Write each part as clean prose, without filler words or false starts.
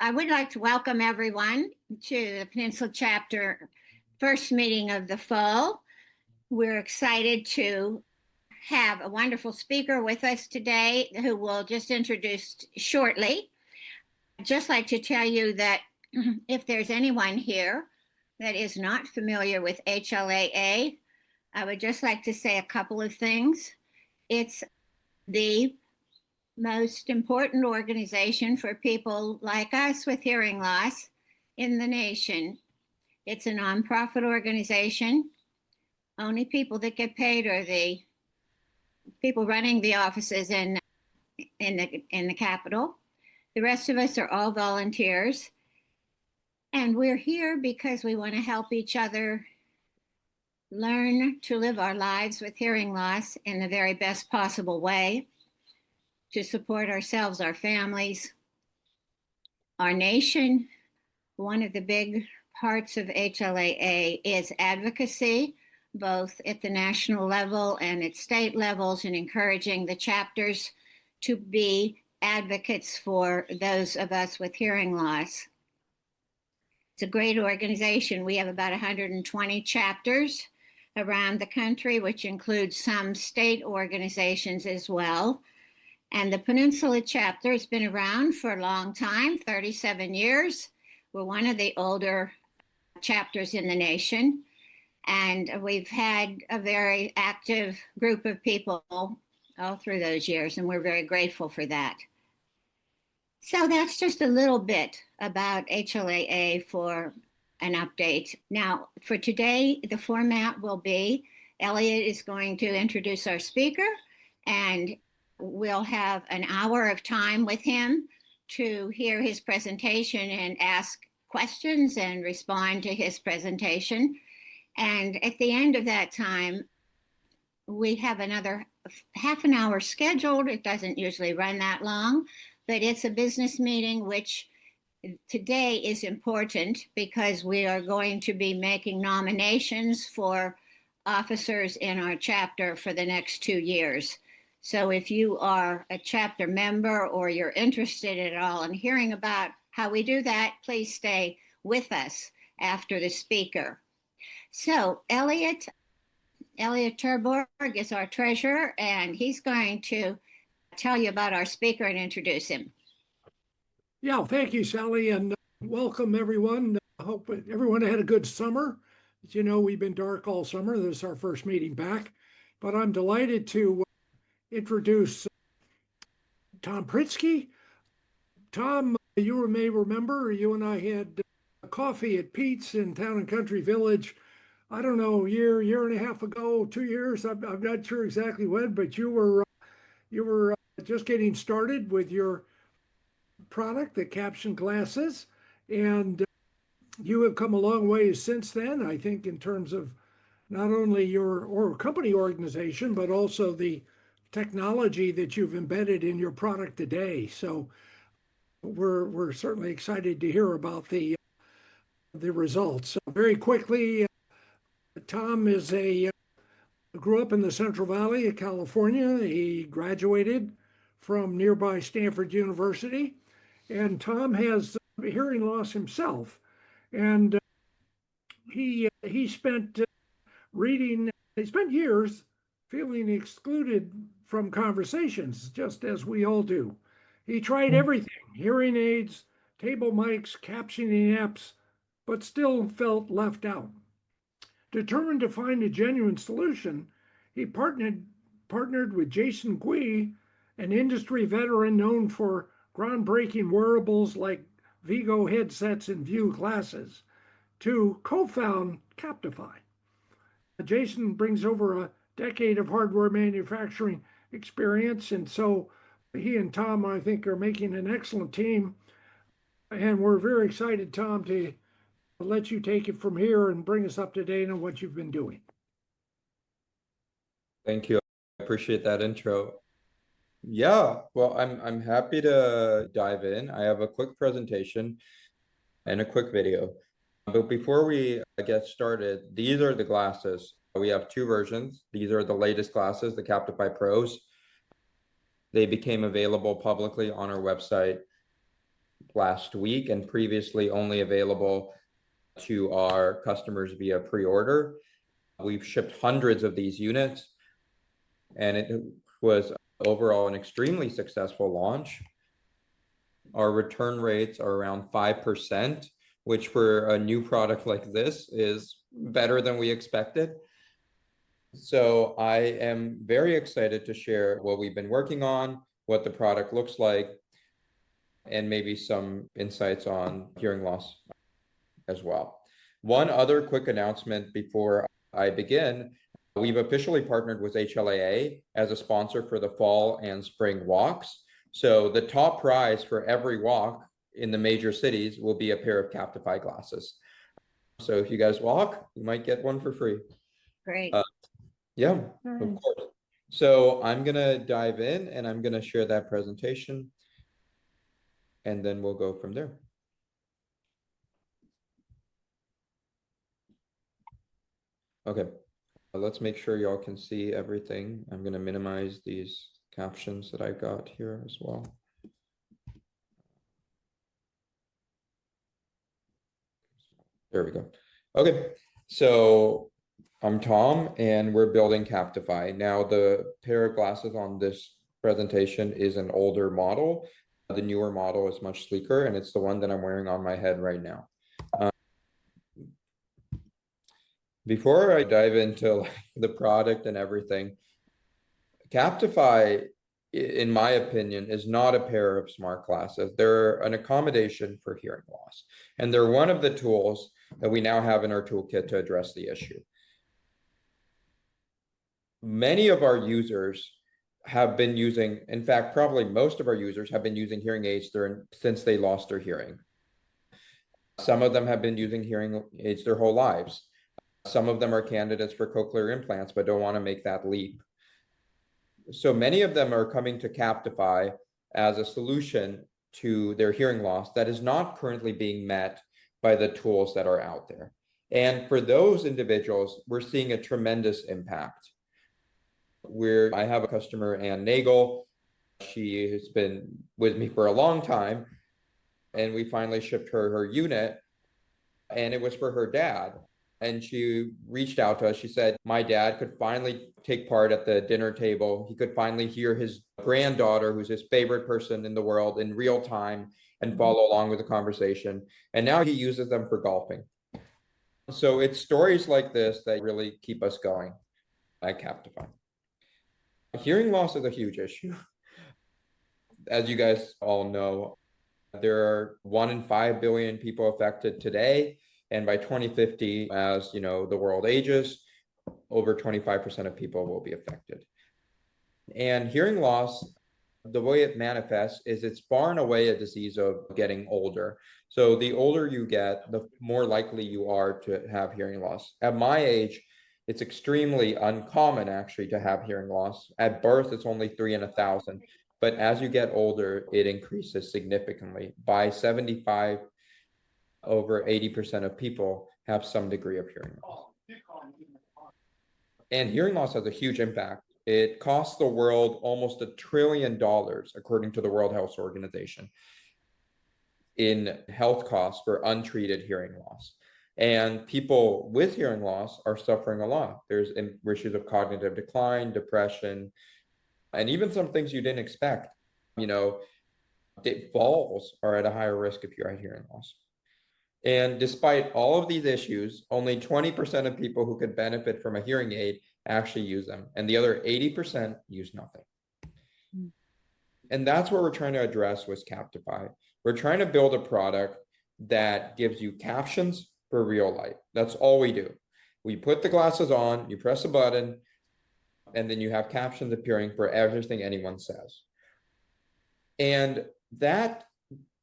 I would like to welcome everyone to the Peninsula Chapter first meeting of the fall. We're excited to have a wonderful speaker with us today who will just introduce shortly. I'd just like to tell you that if there's anyone here that is not familiar with HLAA, I would just like to say a couple of things. It's the most important organization for people like us with hearing loss in the nation. It's a nonprofit organization. Only people that get paid are the people running the offices in the Capitol. The rest of us are all volunteers. And we're here because we want to help each other learn to live our lives with hearing loss in the very best possible way, to support ourselves, our families, our nation. One of the big parts of HLAA is advocacy, both at the national level and at state levels, and encouraging the chapters to be advocates for those of us with hearing loss. It's a great organization. We have about 120 chapters around the country, which includes some state organizations as well. And the Peninsula Chapter has been around for a long time, 37 years. We're one of the older chapters in the nation. And we've had a very active group of people all through those years, and we're very grateful for that. So that's just a little bit about HLAA for an update. Now, for today, the format will be Eliot is going to introduce our speaker, and we'll have an hour of time with him to hear his presentation and ask questions and respond to his presentation. And at the end of that time, we have another half an hour scheduled. It doesn't usually run that long, but it's a business meeting, which today is important because we are going to be making nominations for officers in our chapter for the next 2 years. So if you are a chapter member or you're interested at all in hearing about how we do that, please stay with us after the speaker. So Eliot Terborgh is our treasurer, and he's going to tell you about our speaker and introduce him. Yeah, thank you, Sally, and welcome everyone. I hope everyone had a good summer. As you know, we've been dark all summer. This is our first meeting back, but I'm delighted to introduce Tom Pritsky. Tom, you may remember, you and I had coffee at Pete's in Town and Country Village. I don't know, year and a half ago, 2 years. I'm not sure exactly when, but you were just getting started with your product, the caption glasses, and you have come a long way since then, I think, in terms of not only your company organization, but also the technology that you've embedded in your product today. So we're certainly excited to hear about the results. So very quickly, Tom grew up in the Central Valley of California. He graduated from nearby Stanford University, and Tom has hearing loss himself. And he spent years feeling excluded from conversations, just as we all do. He tried everything, hearing aids, table mics, captioning apps, but still felt left out. Determined to find a genuine solution, he partnered with Jason Gui, an industry veteran known for groundbreaking wearables like Vigo headsets and View glasses, to co-found Captify. Jason brings over a decade of hardware manufacturing experience, and so he and Tom, I think, are making an excellent team. And we're very excited, Tom, to let you take it from here and bring us up to date on what you've been doing. Thank you. I appreciate that intro. Yeah, well, I'm happy to dive in. I have a quick presentation and a quick video. But before we get started, these are the glasses. We have 2 versions. These are the latest glasses, the Captify Pros. They became available publicly on our website last week and previously only available to our customers via pre-order. We've shipped hundreds of these units, and it was overall an extremely successful launch. Our return rates are around 5%, which for a new product like this is better than we expected. So I am very excited to share what we've been working on, what the product looks like, and maybe some insights on hearing loss as well. One other quick announcement before I begin, we've officially partnered with HLAA as a sponsor for the fall and spring walks. So the top prize for every walk in the major cities will be a pair of Captify glasses. So if you guys walk, you might get one for free. Great. Yeah, of course. So I'm going to dive in and I'm going to share that presentation, and then we'll go from there. Okay, let's make sure y'all can see everything. I'm going to minimize these captions that I got here as well. There we go. Okay, so I'm Tom, and we're building Captify. Now, the pair of glasses on this presentation is an older model. The newer model is much sleeker, and it's the one that I'm wearing on my head right now. Before I dive into the product and everything, Captify, in my opinion, is not a pair of smart glasses. They're an accommodation for hearing loss, and they're one of the tools that we now have in our toolkit to address the issue. Many of our users have been using, in fact, probably most of our users have been using hearing aids since they lost their hearing. Some of them have been using hearing aids their whole lives. Some of them are candidates for cochlear implants, but don't want to make that leap. So many of them are coming to Captify as a solution to their hearing loss that is not currently being met by the tools that are out there. And for those individuals, we're seeing a tremendous impact. I have a customer, Ann Nagel. She has been with me for a long time, and we finally shipped her unit, and it was for her dad. And she reached out to us. She said, my dad could finally take part at the dinner table. He could finally hear his granddaughter, who's his favorite person in the world, in real time and follow along with the conversation. And now he uses them for golfing. So it's stories like this that really keep us going at Captify. Hearing loss is a huge issue. As you guys all know, there are 1 in 5 billion people affected today. And by 2050, as you know, the world ages, over 25% of people will be affected. And hearing loss, the way it manifests is it's far and away a disease of getting older. So the older you get, the more likely you are to have hearing loss. At my age, it's extremely uncommon actually to have hearing loss. At birth, it's only 3 in 1,000. But as you get older, it increases significantly. By 75, over 80% of people have some degree of hearing loss. And hearing loss has a huge impact. It costs the world almost $1 trillion, according to the World Health Organization, in health costs for untreated hearing loss. And people with hearing loss are suffering a lot. There's issues of cognitive decline, depression, and even some things you didn't expect. You know, falls are at a higher risk if you have hearing loss. And despite all of these issues, only 20% of people who could benefit from a hearing aid actually use them. And the other 80% use nothing. And that's what we're trying to address with Captify. We're trying to build a product that gives you captions for real life. That's all we do. We put the glasses on, you press a button, and then you have captions appearing for everything anyone says. And that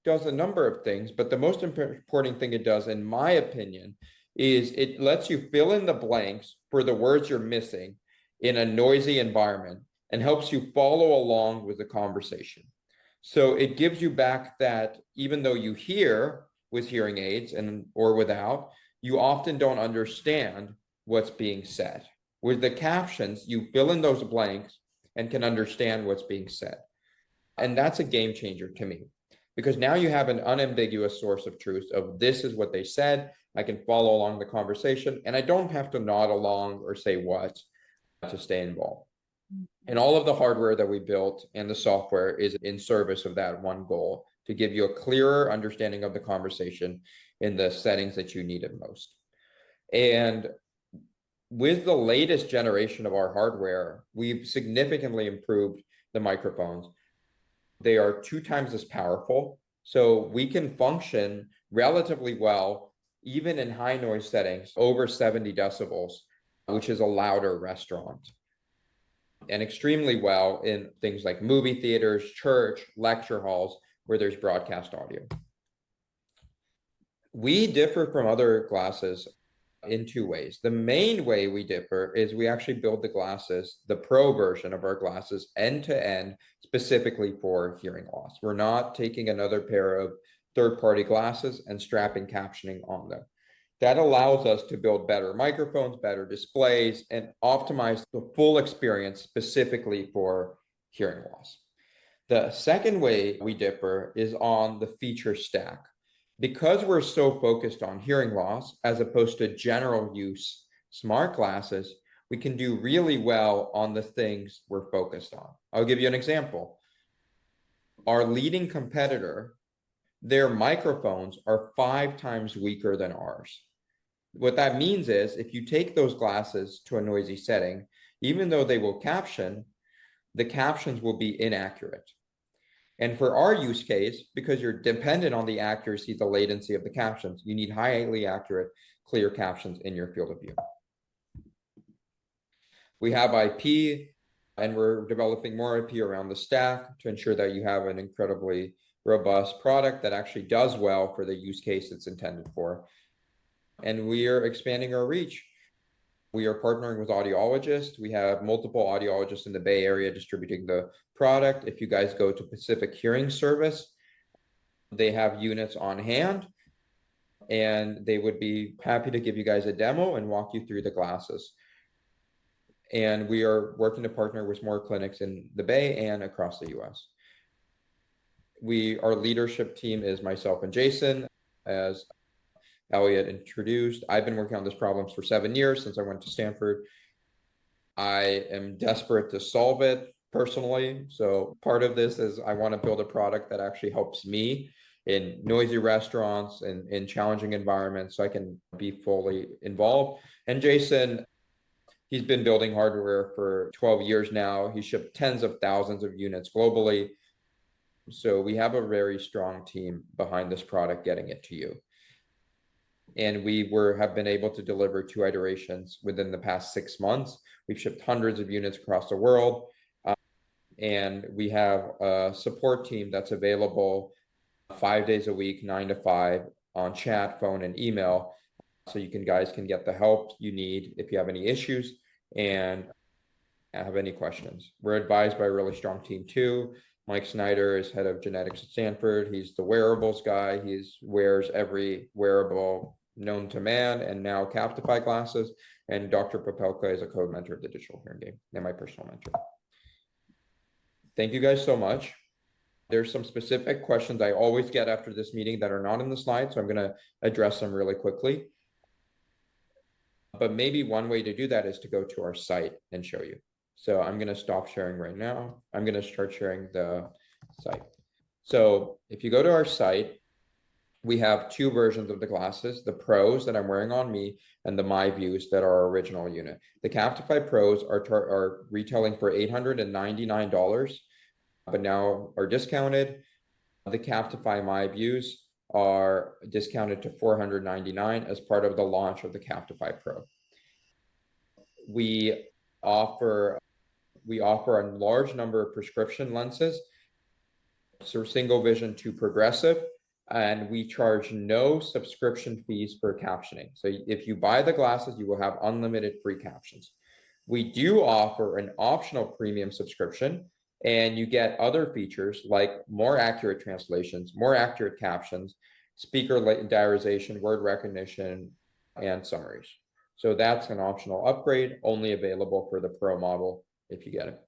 does a number of things, but the most important thing it does, in my opinion, is it lets you fill in the blanks for the words you're missing in a noisy environment and helps you follow along with the conversation. So it gives you back that even though you hear with hearing aids or without, you often don't understand what's being said. With the captions, you fill in those blanks and can understand what's being said. And that's a game changer to me. because now you have an unambiguous source of truth of this is what they said. I can follow along the conversation and I don't have to nod along or say what to stay involved. And all of the hardware that we built and the software is in service of that one goal, to give you a clearer understanding of the conversation in the settings that you need it most. And with the latest generation of our hardware, we've significantly improved the microphones. They are 2 times as powerful, so we can function relatively well, even in high noise settings, over 70 decibels, which is a louder restaurant, and extremely well in things like movie theaters, church, lecture halls, where there's broadcast audio. We differ from other glasses in 2 ways. The main way we differ is we actually build the glasses, the pro version of our glasses, end to end, specifically for hearing loss. We're not taking another pair of third-party glasses and strapping captioning on them. That allows us to build better microphones, better displays, and optimize the full experience specifically for hearing loss. The second way we differ is on the feature stack. Because we're so focused on hearing loss as opposed to general use smart glasses, we can do really well on the things we're focused on. I'll give you an example. Our leading competitor, their microphones are 5 times weaker than ours. What that means is if you take those glasses to a noisy setting, even though they will caption, the captions will be inaccurate. And for our use case, because you're dependent on the accuracy, the latency of the captions, you need highly accurate, clear captions in your field of view. We have IP, and we're developing more IP around the stack to ensure that you have an incredibly robust product that actually does well for the use case it's intended for. And we are expanding our reach. We are partnering with Audiologist. We have multiple audiologists in the Bay Area distributing the product. If you guys go to Pacific Hearing Service, they have units on hand, and they would be happy to give you guys a demo and walk you through the glasses. And we are working to partner with more clinics in the Bay and across the US. Our leadership team is myself and Jason, as Eliot introduced. I've been working on this problem for 7 years since I went to Stanford. I am desperate to solve it personally. So part of this is I want to build a product that actually helps me in noisy restaurants and in challenging environments so I can be fully involved. And Jason, he's been building hardware for 12 years now. He shipped tens of thousands of units globally. So we have a very strong team behind this product getting it to you. And we have been able to deliver 2 iterations within the past 6 months. We've shipped hundreds of units across the world. And we have a support team that's available 5 days a week, 9 to 5 on chat, phone, and email. So guys can get the help you need if you have any issues and have any questions. We're advised by a really strong team too. Mike Snyder is head of genetics at Stanford. He's the wearables guy. He wears every wearable known to man, and now Captify glasses. And Dr. Popelka is a co-mentor of the digital hearing game and my personal mentor. Thank you guys so much. There's some specific questions I always get after this meeting that are not in the slide, so I'm going to address them really quickly. But maybe one way to do that is to go to our site and show you. So I'm going to stop sharing right now. I'm going to start sharing the site. So if you go to our site, we have 2 versions of the glasses, the Pros that I'm wearing on me and the Myvus that are our original unit. The Captify Pros are retailing for $899, but now are discounted. The Captify Myvus are discounted to $499 as part of the launch of the Captify Pro. We offer a large number of prescription lenses, so single vision to progressive, and we charge no subscription fees for captioning. So if you buy the glasses, you will have unlimited free captions. We do offer an optional premium subscription, and you get other features like more accurate translations, more accurate captions, speaker diarization, word recognition, and summaries. So that's an optional upgrade, only available for the Pro model if you get it.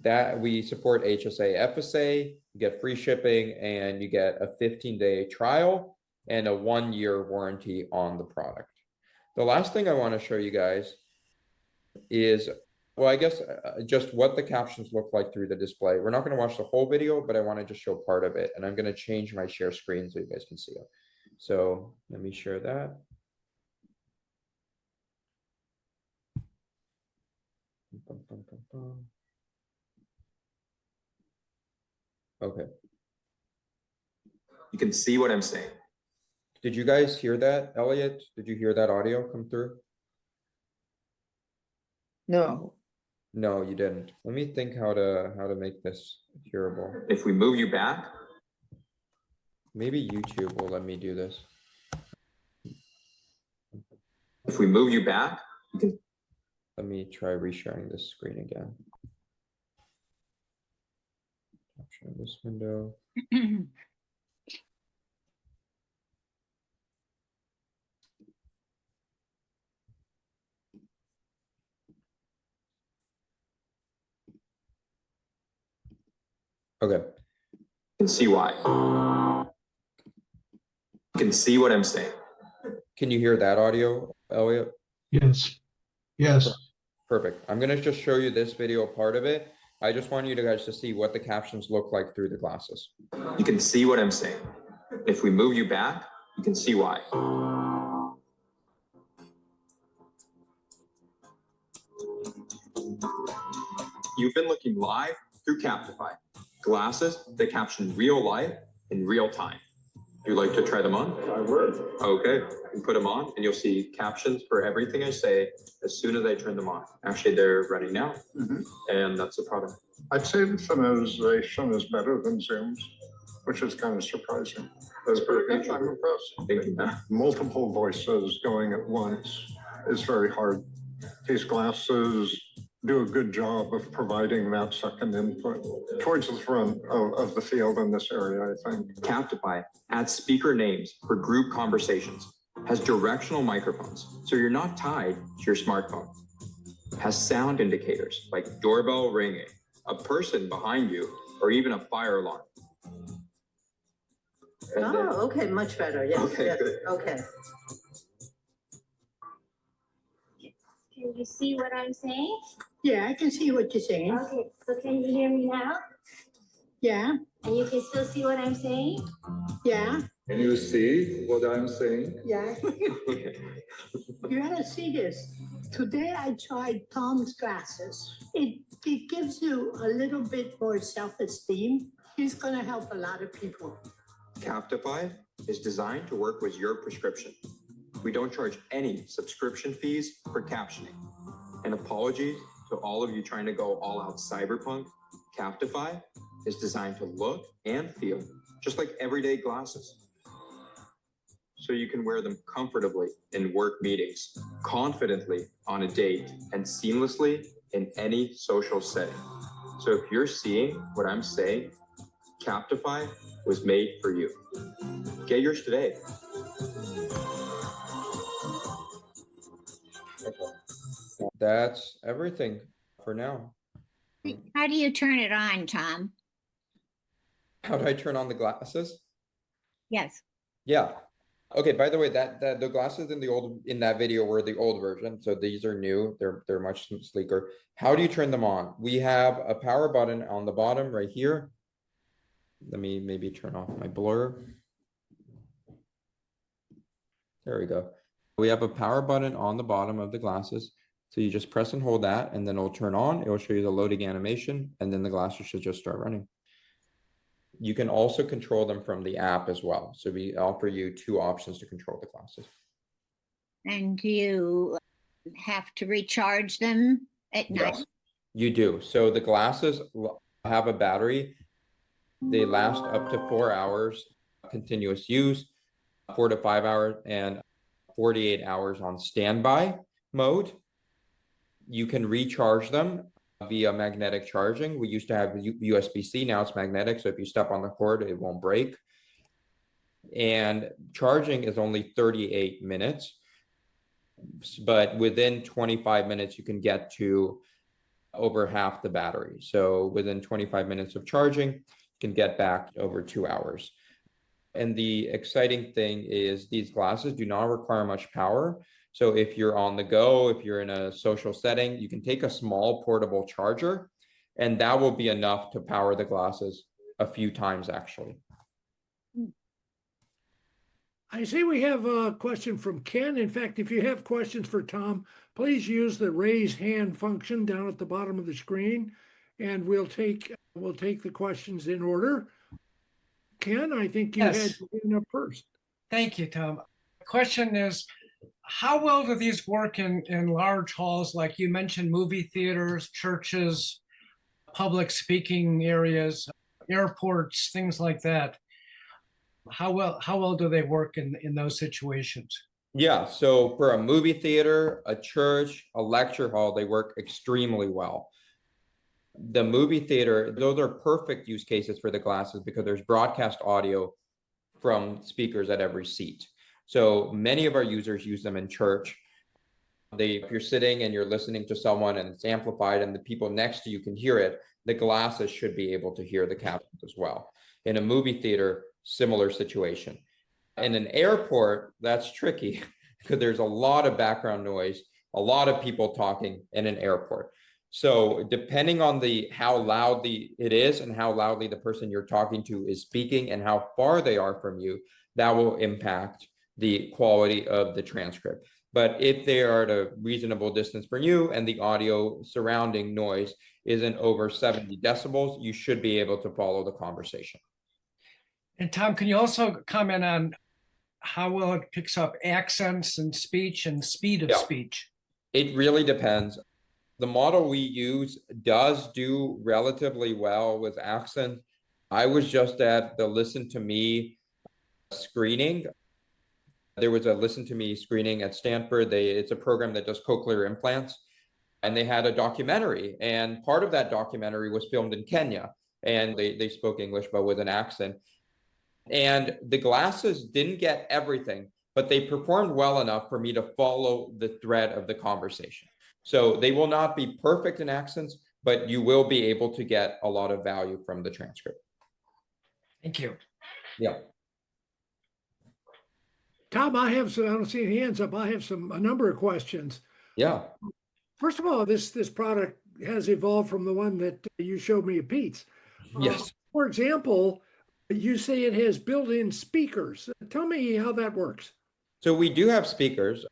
that we support HSA, FSA, you get free shipping, and you get a 15-day trial and a 1-year warranty on the product. The last thing I want to show you guys is, well, I guess just what the captions look like through the display. We're not going to watch the whole video, but I want to just show part of it. And I'm going to change my share screen so you guys can see it. So let me share that. Okay. You can see what I'm saying. Did you guys hear that, Eliot? Did you hear that audio come through? No. No, you didn't. Let me think how to make this hearable. If we move you back, Maybe YouTube will let me do this. if we move you back, you can Let me try resharing this screen again. Capture this window. Okay. can see why. You can see what I'm saying. Can you hear that audio, Eliot? Yes. Yes. Perfect. I'm going to just show you this video part of it. I just want you guys to see what the captions look like through the glasses. You can see what I'm saying. If we move you back, you can see why. You've been looking live through Captify, glasses that caption real life in real time. You like to try them on? I would. Okay, you put them on and you'll see captions for everything I say as soon as I turn them on. Actually, they're running now, and that's the product. I'd say the finalization is better than Zoom's, which is kind of surprising. That's pretty I'm impressed. Thank you. Multiple voices going at once is very hard. These glasses do a good job of providing that second input towards the front of the field in this area, I think. Captify adds speaker names for group conversations, has directional microphones, so you're not tied to your smartphone, has sound indicators like doorbell ringing, a person behind you, or even a fire alarm. And then- Oh, okay, much better. Yes, Okay, yes. good. Okay. Can you see what I'm saying? Yeah, I can see what you're saying. Okay, so can you hear me now? Yeah, And you can still see what I'm saying? yeah, Can you see what I'm saying? yeah. You gotta see this. Today I tried Tom's glasses. It gives you a little bit more self-esteem. He's gonna help a lot of people. Captify is designed to work with your prescription. We don't charge any subscription fees for captioning. And apologies to all of you trying to go all out cyberpunk. Captify is designed to look and feel just like everyday glasses. So you can wear them comfortably in work meetings, confidently on a date, and seamlessly in any social setting. So if you're seeing what I'm saying, Captify was made for you. Get yours today. That's everything for now. How do you turn it on, Tom? How do I turn on the glasses? Yes. Yeah. Okay, by the way, that the glasses in that video were the old version. So these are new. They're much sleeker. How do you turn them on? We have a power button on the bottom right here. Let me maybe turn off my blur. There we go. We have a power button on the bottom of the glasses. So you just press and hold that, and then it'll turn on. It will show you the loading animation, and then the glasses should just start running. You can also control them from the app as well. So we offer you 2 options to control the glasses. And do you have to recharge them at night? Yes, you do. So the glasses have a battery. They last up to 4 hours continuous use, 4 to 5 hours, and 48 hours on standby mode. You can recharge them via magnetic charging. We used to have USB-C, now it's magnetic. So if you step on the cord, it won't break. And charging is only 38 minutes, but within 25 minutes, you can get to over half the battery. So within 25 minutes of charging, you can get back over 2 hours. And the exciting thing is these glasses do not require much power. So if you're on the go, if you're in a social setting, you can take a small portable charger, and that will be enough to power the glasses a few times actually. I see we have a question from Ken. In fact, if you have questions for Tom, please use the raise hand function down at the bottom of the screen, and we'll take the questions in order. Ken, I think you had Yes. your hand up first. Thank you, Tom. The question is, how well do these work in large halls, like you mentioned, movie theaters, churches, public speaking areas, airports, things like that? How well do they work in those situations? Yeah, so for a movie theater, a church, a lecture hall, they work extremely well. The movie theater, those are perfect use cases for the glasses because there's broadcast audio from speakers at every seat. So many of our users use them in church. If you're sitting and you're listening to someone and it's amplified and the people next to you can hear it, the glasses should be able to hear the captions as well. In a movie theater, similar situation. In an airport, that's tricky because there's a lot of background noise, a lot of people talking in an airport. So depending on how loud it is and how loudly the person you're talking to is speaking and how far they are from you, that will impact the quality of the transcript. But if they are at a reasonable distance from you and the audio surrounding noise isn't over 70 decibels, you should be able to follow the conversation. And Tom, can you also comment on how well it picks up accents and speech and speed of speech? It really depends. The model we use does do relatively well with accent. I was just at the Listen to Me screening. There was a Listen to Me screening at Stanford. It's a program that does cochlear implants, and they had a documentary. And part of that documentary was filmed in Kenya, and they spoke English, but with an accent. And the glasses didn't get everything, but they performed well enough for me to follow the thread of the conversation. So they will not be perfect in accents, but you will be able to get a lot of value from the transcript. Thank you. Yeah. Tom, I don't see any hands up. I have a number of questions. Yeah. First of all, this product has evolved from the one that you showed me at Pete's. Yes. For example, you say it has built-in speakers. Tell me how that works. So we do have speakers.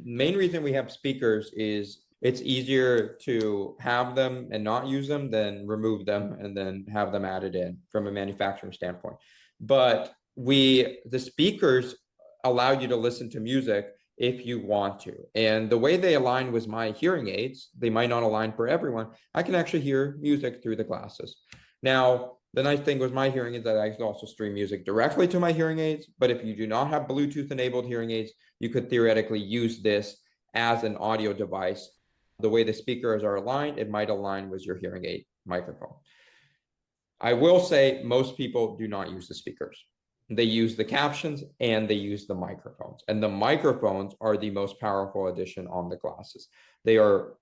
The main reason we have speakers is it's easier to have them and not use them than remove them and then have them added in from a manufacturing standpoint. But the speakers allow you to listen to music if you want to. And the way they align with my hearing aids, they might not align for everyone. I can actually hear music through the glasses. Now, the nice thing with my hearing aids is that I can also stream music directly to my hearing aids. But if you do not have Bluetooth enabled hearing aids, you could theoretically use this as an audio device. The way the speakers are aligned, it might align with your hearing aid microphone. I will say most people do not use the speakers. They use the captions and they use the microphones. And the microphones are the most powerful addition on the glasses. They are,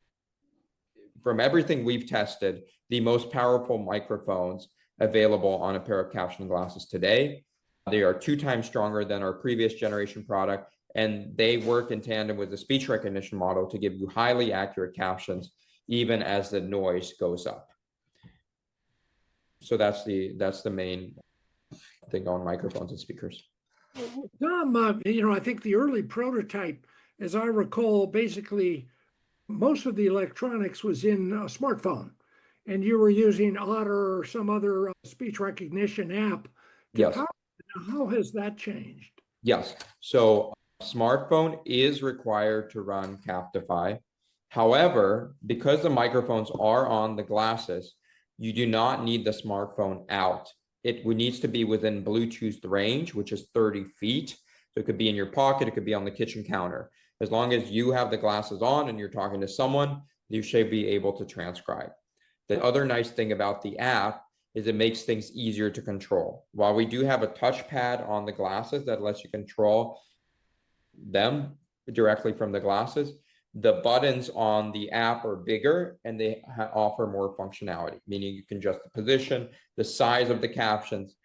from everything we've tested, the most powerful microphones available on a pair of captioning glasses today. They are 2 times stronger than our previous generation product, and they work in tandem with the speech recognition model to give you highly accurate captions, even as the noise goes up. So that's the main thing on microphones and speakers. Tom, I think the early prototype, as I recall, basically most of the electronics was in a smartphone, and you were using Otter or some other speech recognition app. Yes. How has that changed? Yes. So smartphone is required to run Captify. However, because the microphones are on the glasses, you do not need the smartphone out. It needs to be within Bluetooth range, which is 30 feet. So it could be in your pocket, it could be on the kitchen counter. As long as you have the glasses on and you're talking to someone, you should be able to transcribe. The other nice thing about the app is it makes things easier to control. While we do have a touchpad on the glasses that lets you control them directly from the glasses, The buttons on the app are bigger and they offer more functionality, meaning you can adjust the position, the size of the captions,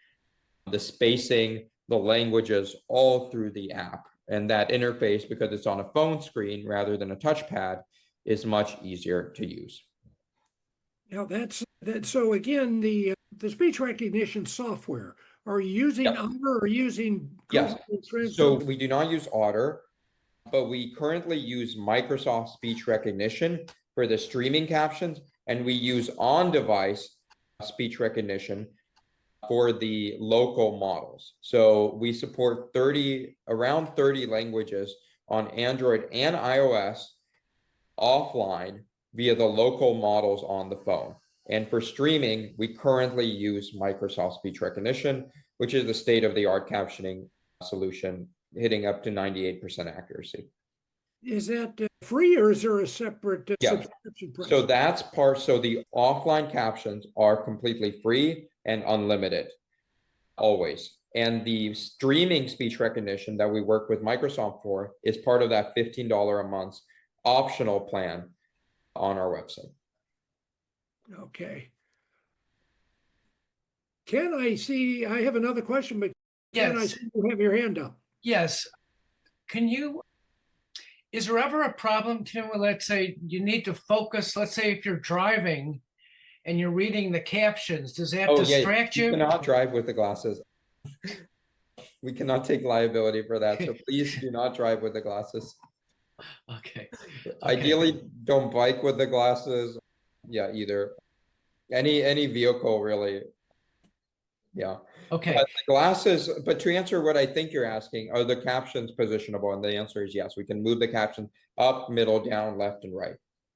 the spacing, the languages, all through the app. And that interface, because it's on a phone screen rather than a touchpad, is much easier to use. Now that's that. So again, the speech recognition software, are you using Otter or using Yes. Google Translate? So we do not use Otter, but we currently use Microsoft Speech Recognition for the streaming captions, and we use on-device speech recognition for the local models. So we support around 30 languages on Android and iOS offline via the local models on the phone. And for streaming, we currently use Microsoft Speech Recognition, which is the state-of-the-art captioning solution, hitting up to 98% accuracy. Is that free or is there a separate subscription price? So that's so the offline captions are completely free and unlimited, always. And the streaming speech recognition that we work with Microsoft for is part of that $15 a month optional plan on our website. Okay. Can I see, I have another question, but can I Yes, see you have your hand up? yes. Is there ever a problem, Tim, where let's say you need to focus, let's say if you're driving and you're reading the captions, does that distract You you? cannot drive with the glasses. We cannot take liability for that. So please do not drive with the glasses. Okay. Ideally, don't bike with the glasses. Yeah, either. Any vehicle really. Yeah. Okay. But the glasses, but to answer what I think you're asking, are the captions positionable? And the answer is yes. We can move the caption up, middle, down, left, and right.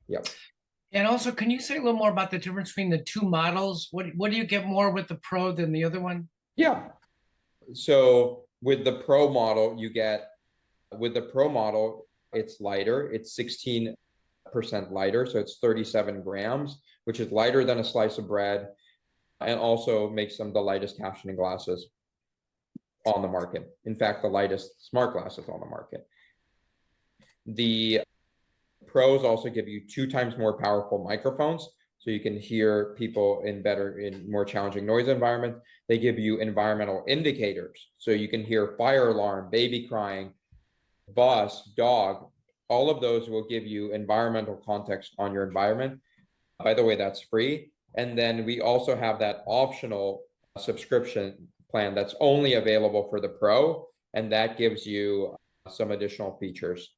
Yep. And also, can you say a little more about the difference between the two models? What do you get more with the Pro than the other one? Yeah. So with the Pro model, it's lighter. It's 16% lighter. So it's 37 grams, which is lighter than a slice of bread, and also makes them the lightest captioning glasses on the market. In fact, the lightest smart glasses on the market. The Pros also give you 2 times more powerful microphones, so you can hear people in more challenging noise environments. They give you environmental indicators, so you can hear fire alarm, baby crying, bus, dog. All of those will give you environmental context on your environment. By the way, that's free. And then we also have that optional subscription plan that's only available for the Pro, and that gives you some additional features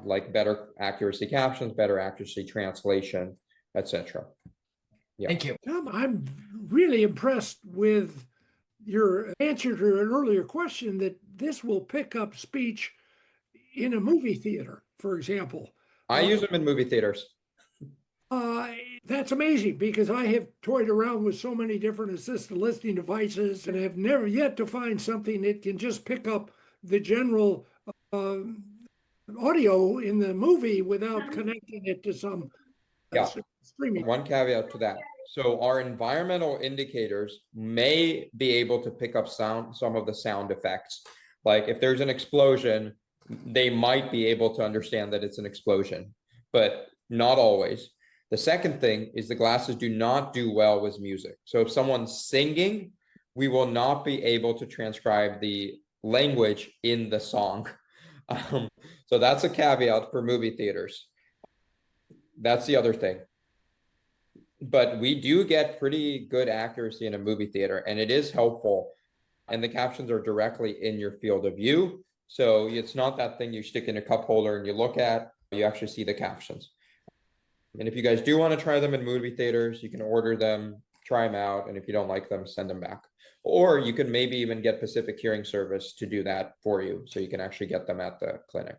like better accuracy captions, better accuracy translation, etc. Yeah. Thank you. Tom, I'm really impressed with your answer to an earlier question that this will pick up speech in a movie theater, for example. I use them in movie theaters. That's amazing because I have toyed around with so many different assisted listening devices and have never yet to find something that can just pick up the general audio in the movie without connecting it to some streaming. One caveat to that. So our environmental indicators may be able to pick up some of the sound effects. Like if there's an explosion, they might be able to understand that it's an explosion, but not always. The second thing is the glasses do not do well with music. So if someone's singing, we will not be able to transcribe the language in the song. So that's a caveat for movie theaters. That's the other thing. But we do get pretty good accuracy in a movie theater, and it is helpful. And the captions are directly in your field of view. So it's not that thing you stick in a cup holder and you look at, you actually see the captions. And if you guys do want to try them in movie theaters, you can order them, try them out. And if you don't like them, send them back. Or you can maybe even get Pacific Hearing Service to do that for you. So you can actually get them at the clinic.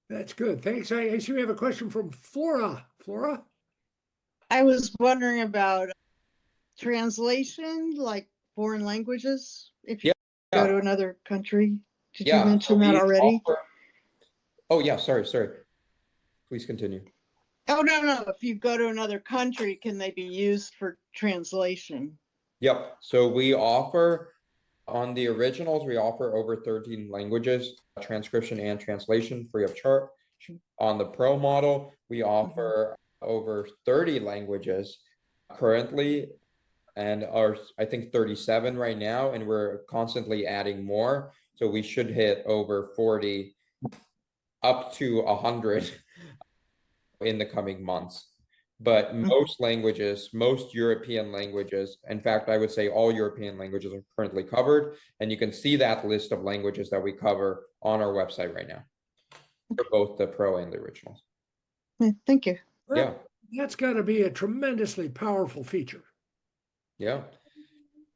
That's good. Thanks. I see we have a question from Flora. Flora? I was wondering about translation, like foreign languages, if you go to another country. Did you mention that already? Oh, yeah. Sorry. Please continue. Oh, no. If you go to another country, can they be used for translation? Yep. So we offer, on the originals, we offer over 13 languages, transcription and translation free of charge. On the Pro model, we offer over 30 languages currently, and are, I think, 37 right now, and we're constantly adding more. So we should hit over 40, up to 100 in the coming months. But most languages, most European languages, in fact, I would say all European languages are currently covered. And you can see that list of languages that we cover on our website right now for both the Pro and the originals. Thank you. Yeah. That's got to be a tremendously powerful feature. Yeah.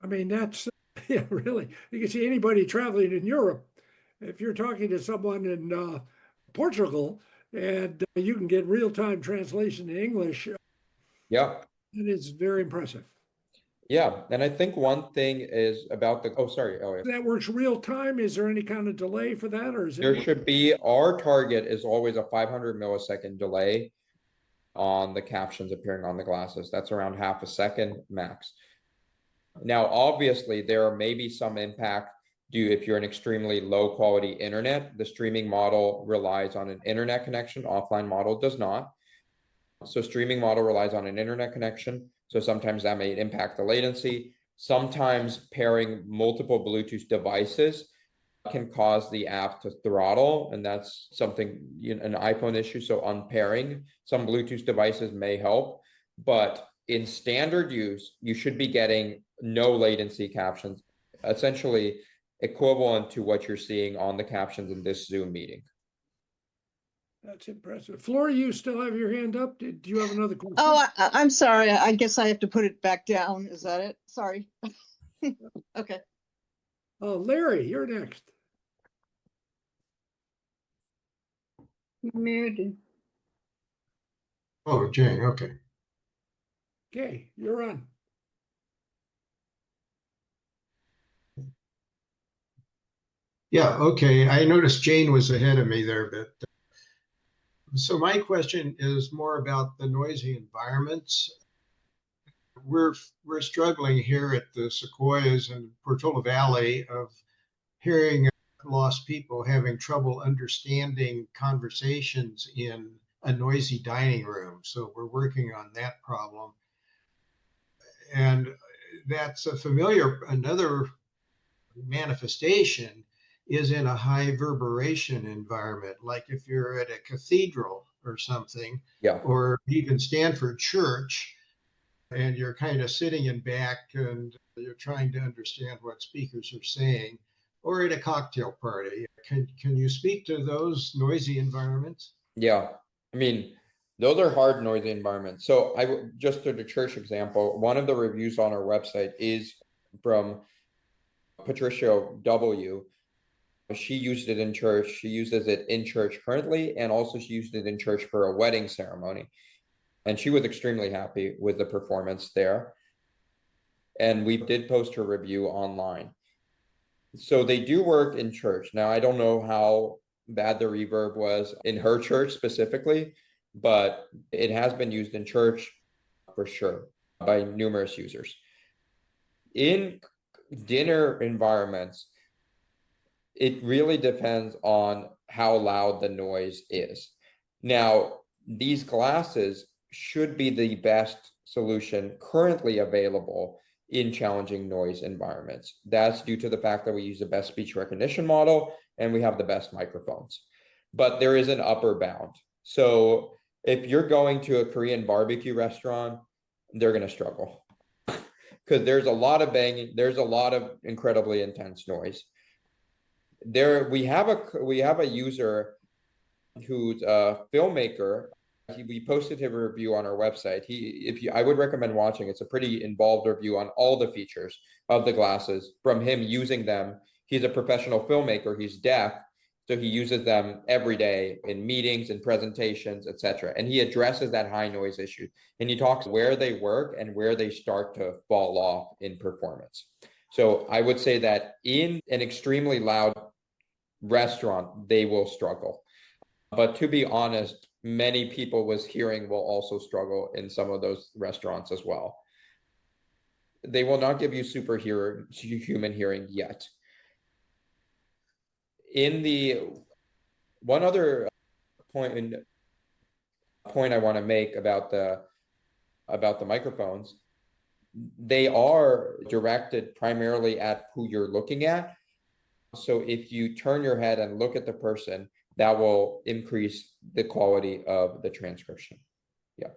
I mean, that's, yeah, really, you can see anybody traveling in Europe. If you're talking to someone in Portugal and you can get real-time translation in English, Yeah. it is very impressive. Yeah. And I think one thing is about the, oh, sorry, Eliot. That works real time. Is there any kind of delay for that, or is There it? should be, our target is always a 500 millisecond delay on the captions appearing on the glasses. That's around half a second max. Now, obviously, there may be some impact due if you're an extremely low quality internet. The streaming model relies on an internet connection. Offline model does not. So streaming model relies on an internet connection. So sometimes that may impact the latency. Sometimes pairing multiple Bluetooth devices can cause the app to throttle, and that's something, an iPhone issue. So unpairing some Bluetooth devices may help, but in standard use, you should be getting no latency captions, essentially equivalent to what you're seeing on the captions in this Zoom meeting. That's impressive. Flora, you still have your hand up? Did you have another question? Oh, I'm sorry. I guess I have to put it back down. Is that it? Sorry. Okay. Larry, you're next. Muted. Oh, Jane, okay. Okay, you're on. Yeah, okay. I noticed Jane was ahead of me there, but so my question is more about the noisy environments. We're struggling here at the Sequoias and Portola Valley of hearing lost people having trouble understanding conversations in a noisy dining room. So we're working on that problem. And that's a familiar, another manifestation is in a high reverberation environment, like if you're at a cathedral or something, Yeah. or even Stanford Church, and you're kind of sitting in back and you're trying to understand what speakers are saying, or at a cocktail party. Can you speak to those noisy environments? Yeah. I mean, those are hard, noisy environments. So just to the church example, one of the reviews on our website is from Patricia W. She used it in church. She uses it in church currently, and also she used it in church for a wedding ceremony. And she was extremely happy with the performance there. And we did post her review online. So they do work in church. Now, I don't know how bad the reverb was in her church specifically, but it has been used in church for sure by numerous users. In dinner environments, it really depends on how loud the noise is. Now, these glasses should be the best solution currently available in challenging noise environments. That's due to the fact that we use the best speech recognition model and we have the best microphones. But there is an upper bound. So if you're going to a Korean barbecue restaurant, they're going to struggle because there's a lot of banging. There's a lot of incredibly intense noise. We have a user who's a filmmaker. We posted his review on our website. I would recommend watching. It's a pretty involved review on all the features of the glasses from him using them. He's a professional filmmaker. He's deaf, so he uses them every day in meetings and presentations, etc. And he addresses that high noise issue. And he talks where they work and where they start to fall off in performance. So I would say that in an extremely loud restaurant, they will struggle. But to be honest, many people with hearing will also struggle in some of those restaurants as well. They will not give you human hearing yet. One other point I want to make about the microphones. They are directed primarily at who you're looking at. So if you turn your head and look at the person, that will increase the quality of the transcription. Yeah.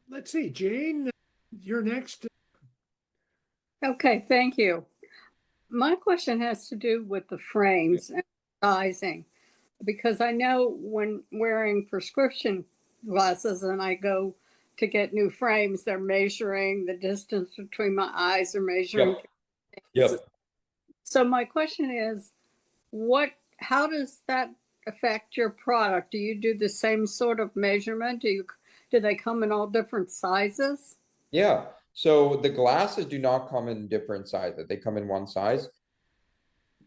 Let's see, Jane, you're next. Okay, thank you. My question has to do with the frames and sizing, because I know when wearing prescription glasses and I go to get new frames, they're measuring the distance between my eyes, they're measuring. Yep. So my question is, how does that affect your product? Do you do the same sort of measurement? Do they come in all different sizes? Yeah. So the glasses do not come in different sizes. They come in one size.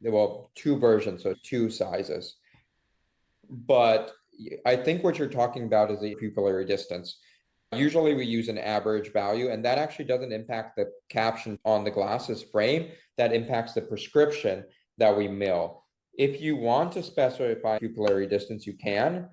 Well, two versions, so two sizes. But I think what you're talking about is the pupillary distance. Usually we use an average value, and that actually doesn't impact the caption on the glasses frame. That impacts the prescription that we mill. If you want to specify pupillary distance, you can,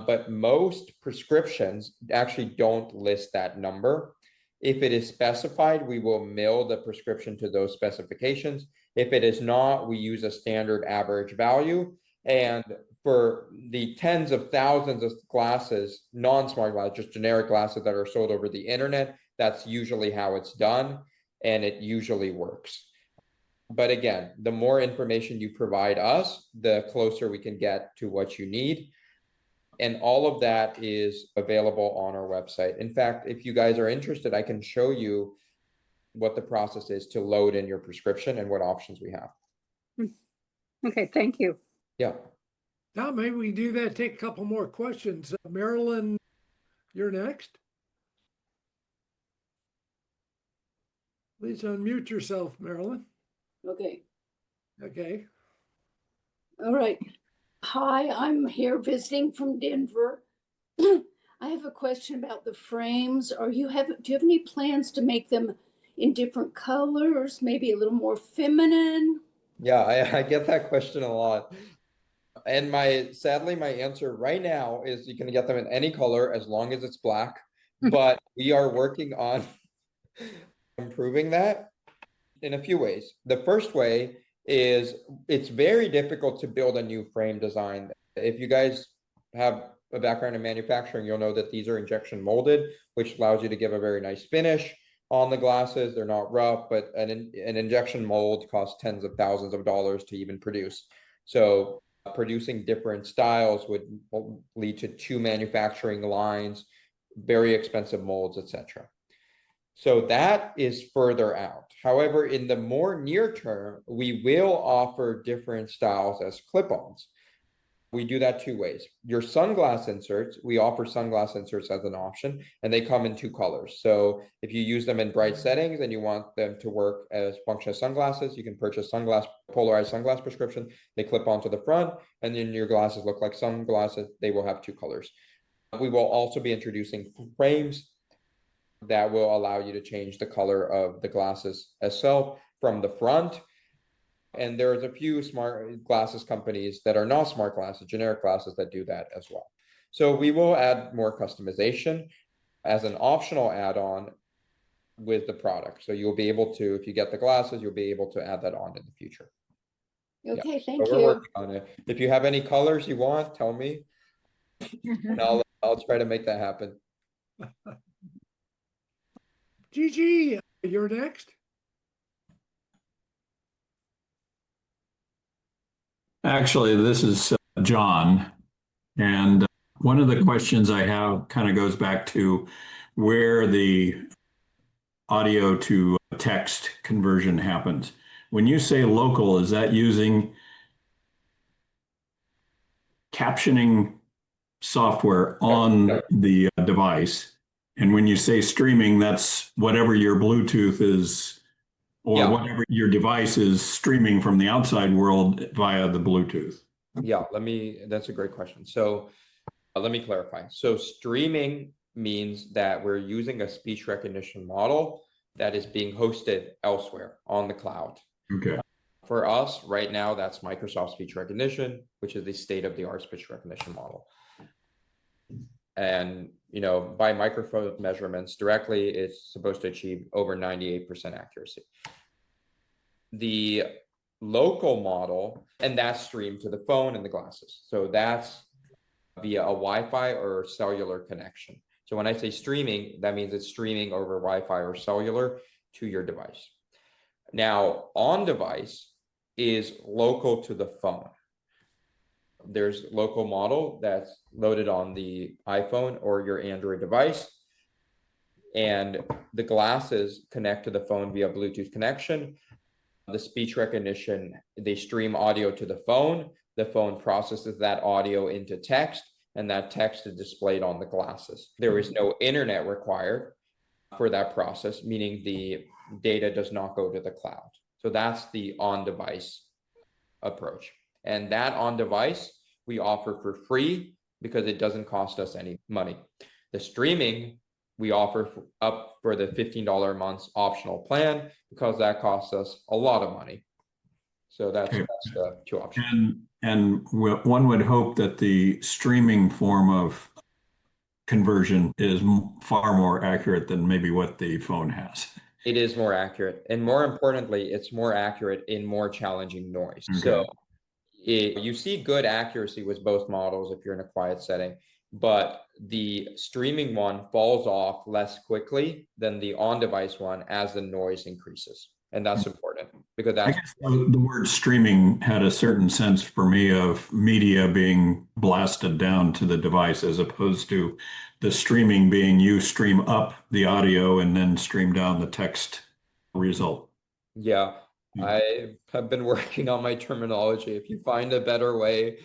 but most prescriptions actually don't list that number. If it is specified, we will mill the prescription to those specifications. If it is not, we use a standard average value. And for the tens of thousands of glasses, non-smart glasses, just generic glasses that are sold over the internet, that's usually how it's done, and it usually works. But again, the more information you provide us, the closer we can get to what you need. And all of that is available on our website. In fact, if you guys are interested, I can show you what the process is to load in your prescription and what options we have. Okay, thank you. Yeah. Now maybe we do that, take a couple more questions. Marilyn, you're next. Please unmute yourself, Marilyn. Okay. Okay. All right. Hi, I'm here visiting from Denver. I have a question about the frames. Do you have any plans to make them in different colors, maybe a little more feminine? Yeah, I get that question a lot. And sadly, my answer right now is you can get them in any color as long as it's black. But we are working on improving that in a few ways. The first way is it's very difficult to build a new frame design. If you guys have a background in manufacturing, you'll know that these are injection molded, which allows you to give a very nice finish on the glasses. They're not rough, but an injection mold costs tens of thousands of dollars to even produce. So producing different styles would lead to two manufacturing lines, very expensive molds, etc. So that is further out. However, in the more near term, we will offer different styles as clip-ons. We do that two ways. Your sunglass inserts, we offer sunglass inserts as an option, and they come in two colors. So if you use them in bright settings and you want them to work as function as sunglasses, you can purchase polarized sunglass prescription. They clip onto the front, and then your glasses look like sunglasses. They will have two colors. We will also be introducing frames that will allow you to change the color of the glasses itself from the front. And there's a few smart glasses companies that are not smart glasses, generic glasses that do that as well. So we will add more customization as an optional add-on with the product. So you'll be able to, if you get the glasses, you'll be able to add that on in the future. Okay, yeah. thank so we're you. working on it. If you have any colors you want, tell me. And I'll try to make that happen. Gigi, you're next. Actually, this is John. And one of the questions I have kind of goes back to where the audio to text conversion happens. When you say local, is that using captioning software on the device? And when you say streaming, that's whatever your Bluetooth is, or whatever your device is streaming from the outside world via the Bluetooth. Yeah, that's a great question. So let me clarify. So streaming means that we're using a speech recognition model that is being hosted elsewhere on the cloud. Okay. For us, right now, that's Microsoft speech recognition, which is the state-of-the-art speech recognition model. And, by microphone measurements directly, it's supposed to achieve over 98% accuracy. The local model, and that's streamed to the phone and the glasses. So that's via a Wi-Fi or cellular connection. So when I say streaming, that means it's streaming over Wi-Fi or cellular to your device. Now, on device is local to the phone. There's local model that's loaded on the iPhone or your Android device. And the glasses connect to the phone via Bluetooth connection. The speech recognition, they stream audio to the phone processes that audio into text, and that text is displayed on the glasses. There is no internet required for that process, meaning the data does not go to the cloud. So that's the on-device approach. And that on-device we offer for free because it doesn't cost us any money. The streaming we offer up for the $15 a month optional plan because that costs us a lot of money. So that's the two options. And one would hope that the streaming form of conversion is far more accurate than maybe what the phone has. It is more accurate. And more importantly, it's more accurate in more challenging noise. Okay. So you see good accuracy with both models if you're in a quiet setting, but the streaming one falls off less quickly than the on-device one as the noise increases. And that's important because that's— I guess the word streaming had a certain sense for me of media being blasted down to the device as opposed to the streaming being you stream up the audio and then stream down the text result. Yeah, I have been working on my terminology. If you find a better way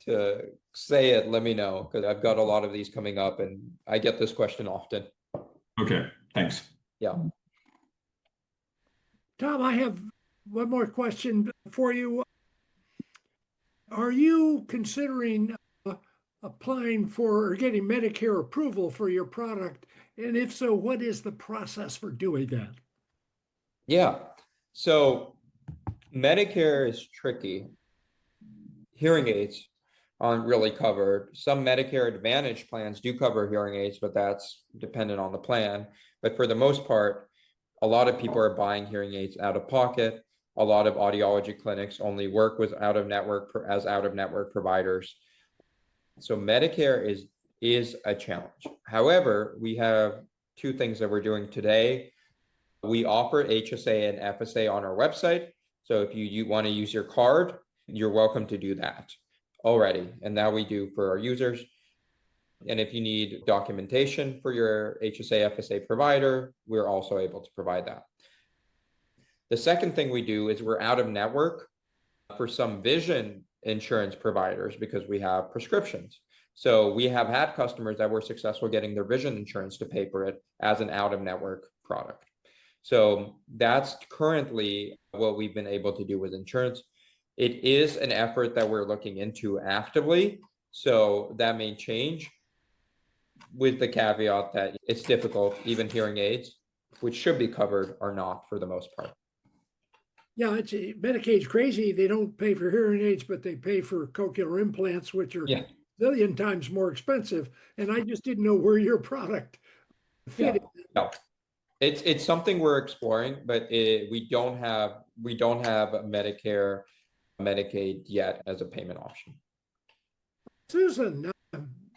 to say it, let me know, because I've got a lot of these coming up and I get this question often. Okay, thanks. Yeah. Tom, I have one more question for you. Are you considering applying for or getting Medicare approval for your product? And if so, what is the process for doing that? Yeah, so Medicare is tricky. Hearing aids aren't really covered. Some Medicare Advantage plans do cover hearing aids, but that's dependent on the plan. But for the most part, a lot of people are buying hearing aids out of pocket. A lot of audiology clinics only work with out-of-network providers. So Medicare is a challenge. However, we have two things that we're doing today. We offer HSA and FSA on our website. So if you want to use your card, you're welcome to do that already. And that we do for our users. And if you need documentation for your HSA, FSA provider, we're also able to provide that. The second thing we do is we're out of network for some vision insurance providers because we have prescriptions. So we have had customers that were successful getting their vision insurance to pay for it as an out of network product. So that's currently what we've been able to do with insurance. It is an effort that we're looking into actively. So that may change with the caveat that it's difficult, even hearing aids, which should be covered, are not for the most part. Yeah, Medicaid's crazy. They don't pay for hearing aids, but they pay for cochlear implants, which are a million times more expensive. And I just didn't know where your product fit. No, it's something we're exploring, but we don't have Medicare, Medicaid yet as a payment option. Susan,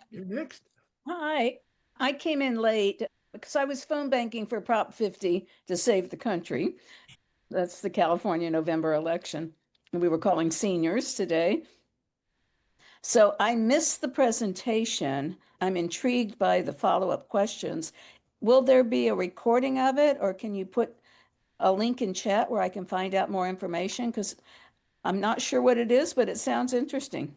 you're next. Hi, I came in late because I was phone banking for Prop 50 to save the country. That's the California November election. And we were calling seniors today. So I missed the presentation. I'm intrigued by the follow-up questions. Will there be a recording of it, or can you put a link in chat where I can find out more information? Because I'm not sure what it is, but it sounds interesting.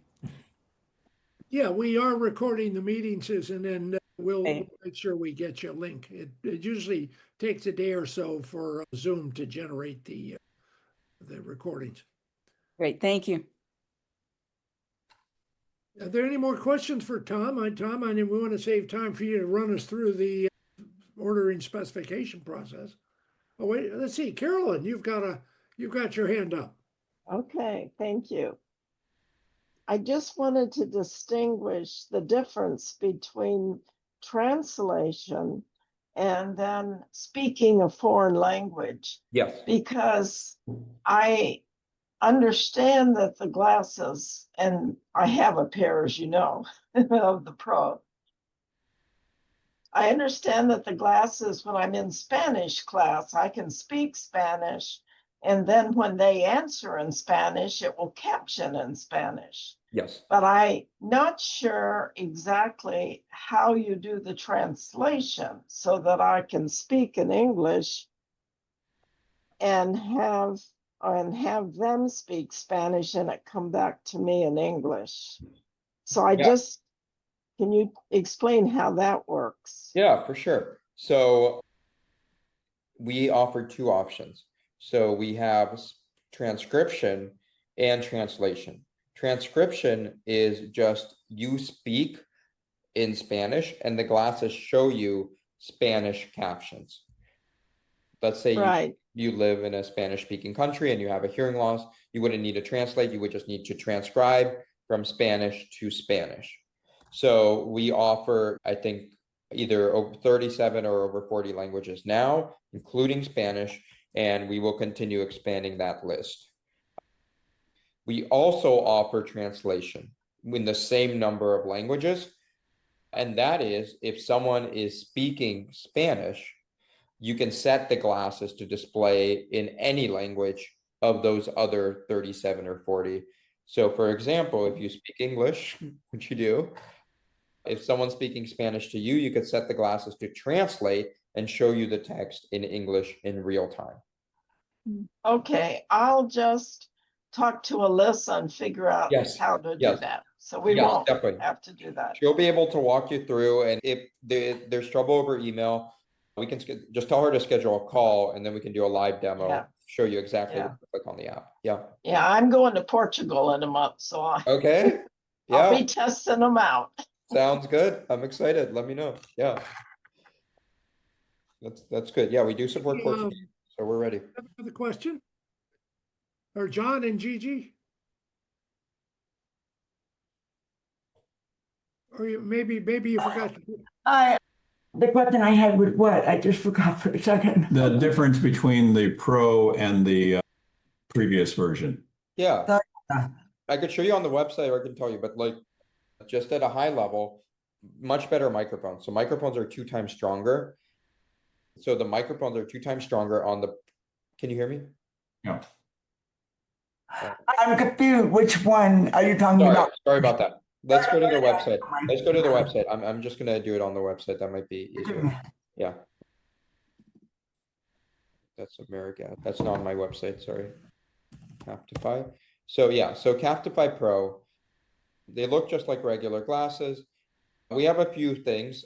Yeah, we are recording the meeting, Susan, and we'll make sure we get you a link. It usually takes a day or so for Zoom to generate the recordings. Great, thank you. Are there any more questions for Tom? Tom, I mean, we want to save time for you to run us through the ordering specification process. Oh, wait, let's see. Carolyn, you've got a You got your hand up. Okay, thank you. I just wanted to distinguish the difference between translation and then speaking a foreign language. Yes. Because I understand that the glasses, and I have a pair, as you know, of the Pro. I understand that the glasses, when I'm in Spanish class, I can speak Spanish, and then when they answer in Spanish, it will caption in Spanish. Yes. But I'm not sure exactly how you do the translation so that I can speak in English and have them speak Spanish and it come back to me in English. So can you explain how that works? Yeah, for sure. So we offer two options. So we have transcription and translation. Transcription is just you speak in Spanish and the glasses show you Spanish captions. Let's say you live in a Spanish speaking country and you have a hearing loss, you wouldn't need to translate, you would just need to transcribe from Spanish to Spanish. So we offer, I think, either over 37 or over 40 languages now, including Spanish, and we will continue expanding that list. We also offer translation in the same number of languages, and that is if someone is speaking Spanish, you can set the glasses to display in any language of those other 37 or 40. So for example, if you speak English, which you do, if someone's speaking Spanish to you, you could set the glasses to translate and show you the text in English in real time. Okay, I'll just talk to Alyssa and figure out how to do that. So we won't have to do that. She'll be able to walk you through, and if there's trouble over email, we can just tell her to schedule a call and then we can do a live demo, show you exactly what to click on the app. Yeah. Yeah, I'm going to Portugal in a month, so I'll be testing them out. Sounds good. I'm excited. Let me know. Yeah. That's good. Yeah, we do support Portuguese, so we're ready. Another question? Or John and Gigi? Or maybe you forgot. The question I had was what? I just forgot for a second. The difference between the Pro and the previous version. Yeah. I could show you on the website or I can tell you, but like just at a high level, much better microphones. So microphones are 2 times stronger. So the microphones are 2 times stronger on the, can you hear me? Yeah. I'm confused. Which one are you talking about? Sorry about that. Let's go to the website. Let's go to the website. I'm just going to do it on the website. That might be easier. Yeah. That's America. That's not my website. Sorry. Captify. So yeah, so Captify Pro, they look just like regular glasses. We have a few things.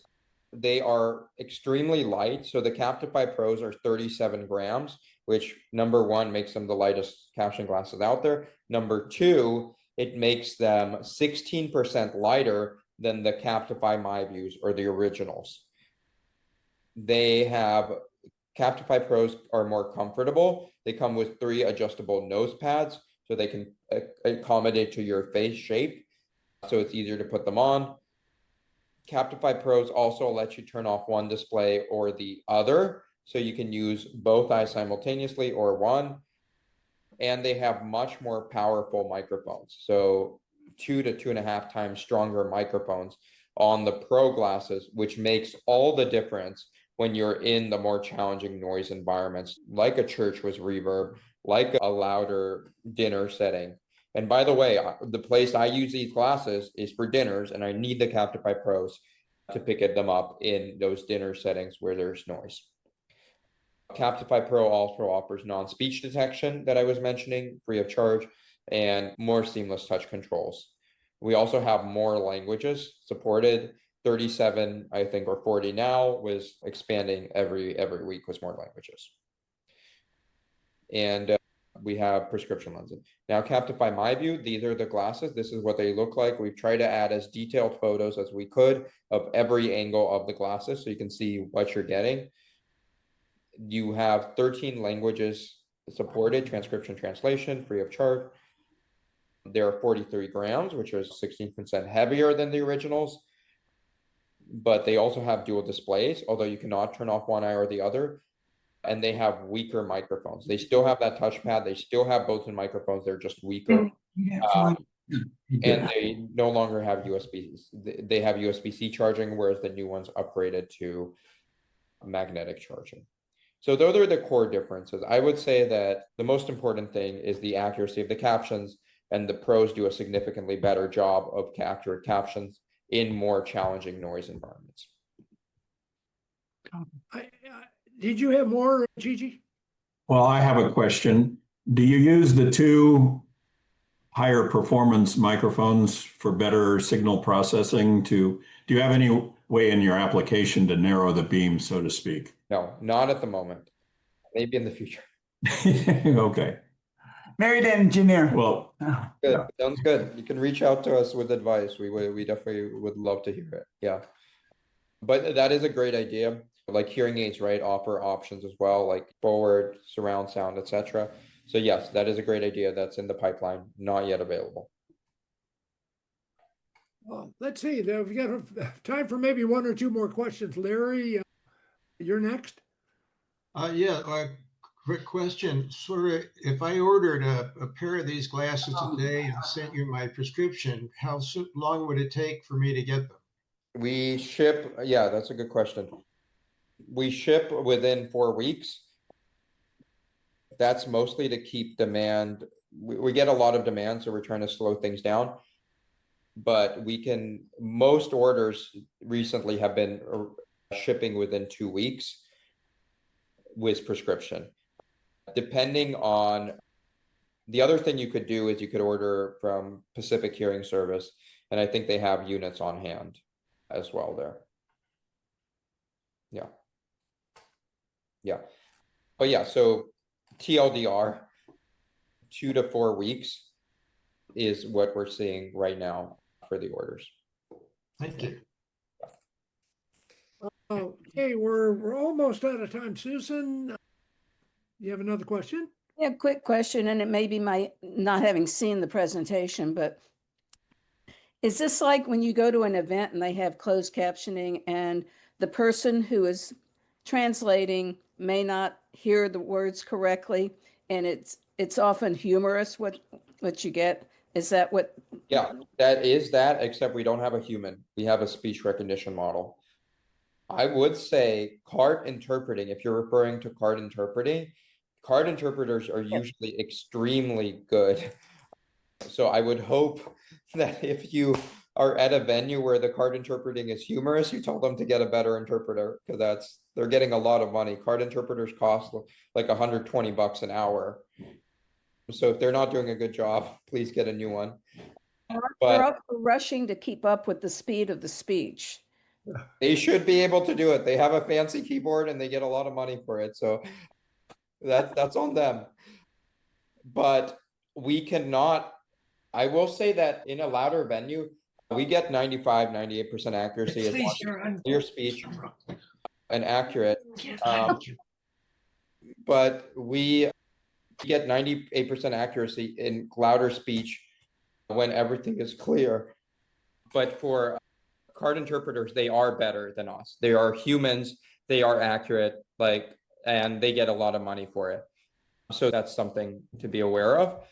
They are extremely light. So the Captify Pros are 37 grams, which number one makes them the lightest caption glasses out there. Number two, it makes them 16% lighter than the Captify Myvus or the originals. They have Captify Pros are more comfortable. They come with 3 adjustable nose pads, so they can accommodate to your face shape. So it's easier to put them on. Captify Pros also let you turn off one display or the other, so you can use both eyes simultaneously or one. And they have much more powerful microphones. So 2 to 2.5 times stronger microphones on the Pro glasses, which makes all the difference when you're in the more challenging noise environments, like a church with reverb, like a louder dinner setting. And by the way, the place I use these glasses is for dinners, and I need the Captify Pros to pick them up in those dinner settings where there's noise. Captify Pro also offers non-speech detection that I was mentioning, free of charge, and more seamless touch controls. We also have more languages supported, 37, I think, or 40 now, was expanding every week with more languages. And we have prescription lenses. Now, Captify Myvu, these are the glasses. This is what they look like. We've tried to add as detailed photos as we could of every angle of the glasses so you can see what you're getting. You have 13 languages supported transcription translation free of charge. They're 43 grams, which is 16% heavier than the originals, but they also have dual displays, although you cannot turn off one eye or the other. And they have weaker microphones. They still have that touchpad. They still have built-in microphones. They're just weaker. And they no longer have USB. They have USB-C charging, whereas the new ones upgraded to magnetic charging. So those are the core differences. I would say that the most important thing is the accuracy of the captions, and the pros do a significantly better job of accurate captions in more challenging noise environments. Did you have more, Gigi? Well, I have a question. Do you use the two higher performance microphones for better signal processing? Do you have any way in your application to narrow the beam, so to speak? No, not at the moment. Maybe in the future. Okay. Married engineer. Well, good. Sounds good. You can reach out to us with advice. We definitely would love to hear it. Yeah. But that is a great idea. Like hearing aids, right, offer options as well, like forward, surround sound, etc. So yes, that is a great idea. That's in the pipeline, not yet available. Well, let's see. We've got time for maybe one or two more questions. Larry, you're next. Quick question. Sort of, if I ordered a pair of these glasses today and sent you my prescription, how long would it take for me to get them? We ship, yeah, that's a good question. We ship within 4 weeks. That's mostly to keep demand. We get a lot of demand, so we're trying to slow things down. But most orders recently have been shipping within 2 weeks with prescription. Depending on, the other thing you could do is you could order from Pacific Hearing Service, and I think they have units on hand as well there. Yeah. Yeah. But yeah, so TLDR, 2 to 4 weeks is what we're seeing right now for the orders. Thank you. Okay, we're almost out of time. Susan, you have another question? Yeah, quick question, and it may be my not having seen the presentation, but is this like when you go to an event and they have closed captioning and the person who is translating may not hear the words correctly, and it's often humorous what you get? Is that what? Yeah, that is that, except we don't have a human. We have a speech recognition model. I would say card interpreting, if you're referring to card interpreters are usually extremely good. So I would hope that if you are at a venue where the card interpreting is humorous, you tell them to get a better interpreter, because they're getting a lot of money. Card interpreters cost like $120 an hour. So if they're not doing a good job, please get a new one. They're also rushing to keep up with the speed of the speech. They should be able to do it. They have a fancy keyboard and they get a lot of money for it. So that's on them. But we cannot, I will say that in a louder venue, we get 98% accuracy as long as clear speech and accurate. But we get 98% accuracy in louder speech when everything is clear. But for card interpreters, they are better than us. They are humans, they are accurate, and they get a lot of money for it. So that's something to be aware of.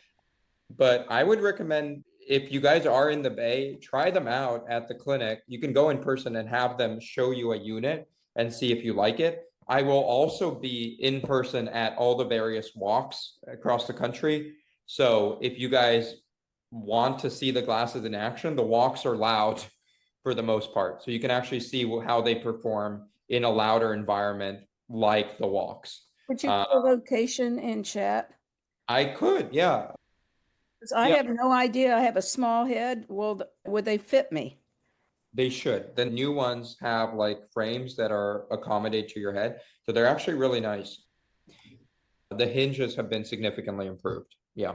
But I would recommend, if you guys are in the Bay, try them out at the clinic. You can go in person and have them show you a unit and see if you like it. I will also be in person at all the various walks across the country. So if you guys want to see the glasses in action, the walks are loud for the most part. So you can actually see how they perform in a louder environment like the walks. Would you put a location in chat? I could, yeah. Because I have no idea. I have a small head. Would they fit me? They should. The new ones have frames that accommodate to your head. So they're actually really nice. The hinges have been significantly improved. Yeah.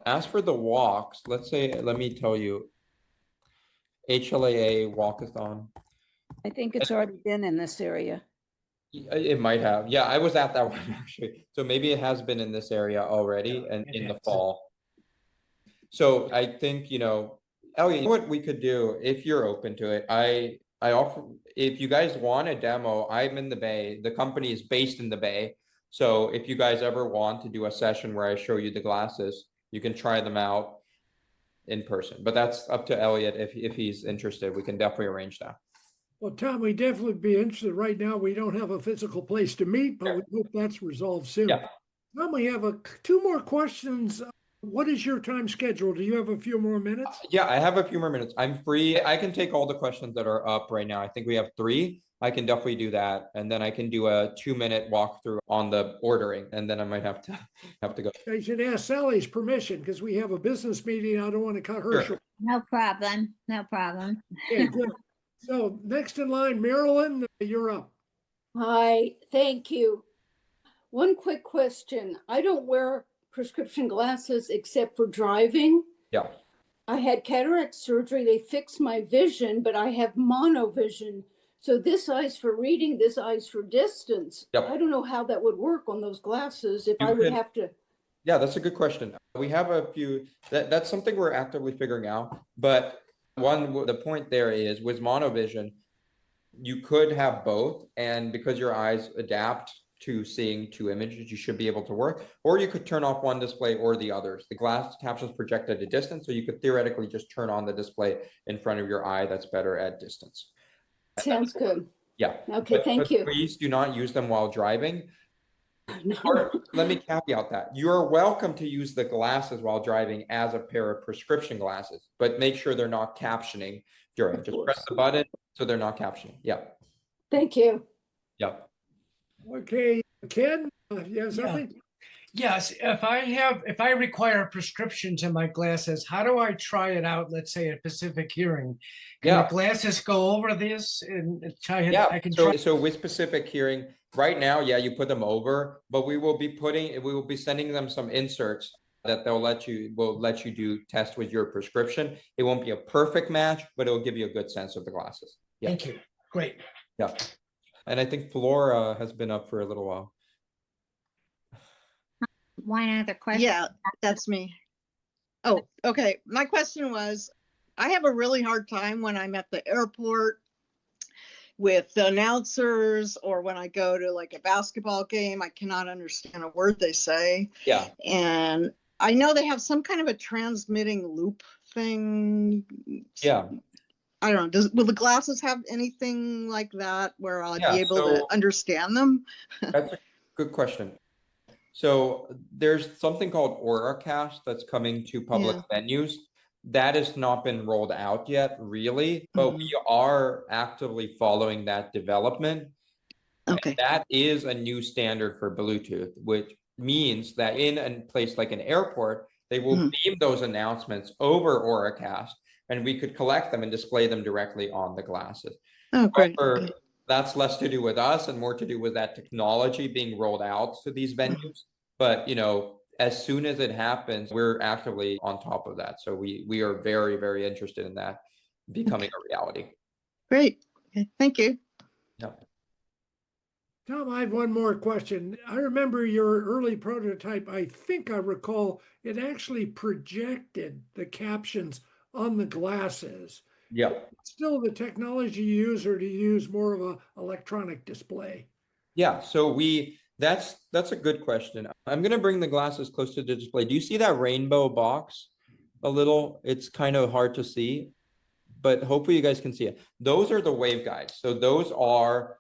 As for the walks, let me tell you, HLAA walkathon. I think it's already been in this area. It might have. Yeah, I was at that one actually. So maybe it has been in this area already and in the fall. So I think, Elliot, you know what we could do if you're open to it. I offer, if you guys want a demo, I'm in the Bay. The company is based in the Bay. So if you guys ever want to do a session where I show you the glasses, you can try them out in person. But that's up to Elliot if he's interested. We can definitely arrange that. Well, Tom, we definitely be interested. Right now, we don't have a physical place to meet, but we hope that's resolved soon. Yeah. Tom, we have two more questions. What is your time schedule? Do you have a few more minutes? Yeah, I have a few more minutes. I'm free. I can take all the questions that are up right now. I think we have 3. I can definitely do that. And then I can do a 2-minute walkthrough on the ordering. And then I might have to go. I should ask Sally's permission because we have a business meeting. I don't want to cut her short. No problem. No problem. Okay, good. So next in line, Marilyn, you're up. Hi, thank you. One quick question. I don't wear prescription glasses except for driving. Yeah. I had cataract surgery. They fixed my vision, but I have monovision. So this eye's for reading, this eye's for distance. Yep. I don't know how that would work on those glasses if I would have to. Yeah, that's a good question. We have a few, that's something we're actively figuring out. But the point there is with monovision, you could have both. And because your eyes adapt to seeing 2 images, you should be able to work, or you could turn off one display or the others. The glass captions project at a distance, so you could theoretically just turn on the display in front of your eye that's better at distance. Sounds good. Yeah. Okay, thank you. Please do not use them while driving. No. Or let me caveat that. You're welcome to use the glasses while driving as a pair of prescription glasses, but make sure they're not captioning during. Just press the button so they're not captioning. Yeah. Thank you. Yeah. Okay, Ken, you have something? Yes, if I require prescriptions in my glasses, how do I try it out? Let's say at Pacific Hearing. Can the glasses go over this and try it? Yeah, I can try. So with Pacific Hearing, right now, yeah, you put them over, but we will be sending them some inserts that will let you do test with your prescription. It won't be a perfect match, but it'll give you a good sense of the glasses. Yeah. Thank you. Great. Yeah. And I think Flora has been up for a little while. One other question. Yeah, that's me. Oh, okay. My question was, I have a really hard time when I'm at the airport with the announcers, or when I go to like a basketball game, I cannot understand a word they say. Yeah. And I know they have some kind of a transmitting loop thing. Yeah. I don't know. Will the glasses have anything like that where I'll be able to understand them? That's a good question. So there's something called Auracast that's coming to public venues. That has not been rolled out yet, really, but we are actively following that development. Okay. And that is a new standard for Bluetooth, which means that in a place like an airport, they will beam those announcements over Auracast, and we could collect them and display them directly on the glasses. Oh, great. However, that's less to do with us and more to do with that technology being rolled out to these venues. But, as soon as it happens, we're actively on top of that. So we are very, very interested in that becoming a reality. Great. Okay. Thank you. Yeah. Tom, I have one more question. I remember your early prototype. I think I recall it actually projected the captions on the glasses. Yeah. Still the technology you use, or do you use more of a electronic display? Yeah. So that's a good question. I'm going to bring the glasses close to the display. Do you see that rainbow box a little? It's kind of hard to see, but hopefully you guys can see it. Those are the waveguides. So those are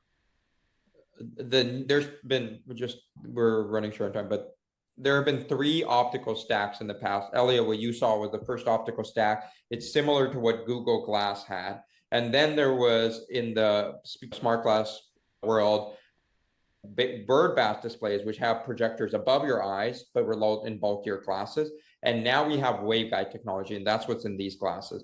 we're running short on time, but there have been 3 optical stacks in the past. Eliot, what you saw was the first optical stack. It's similar to what Google Glass had. And then there was, in the smart glass world, bird bath displays, which have projectors above your eyes, but result in bulkier glasses. And now we have waveguide technology, and that's what's in these glasses.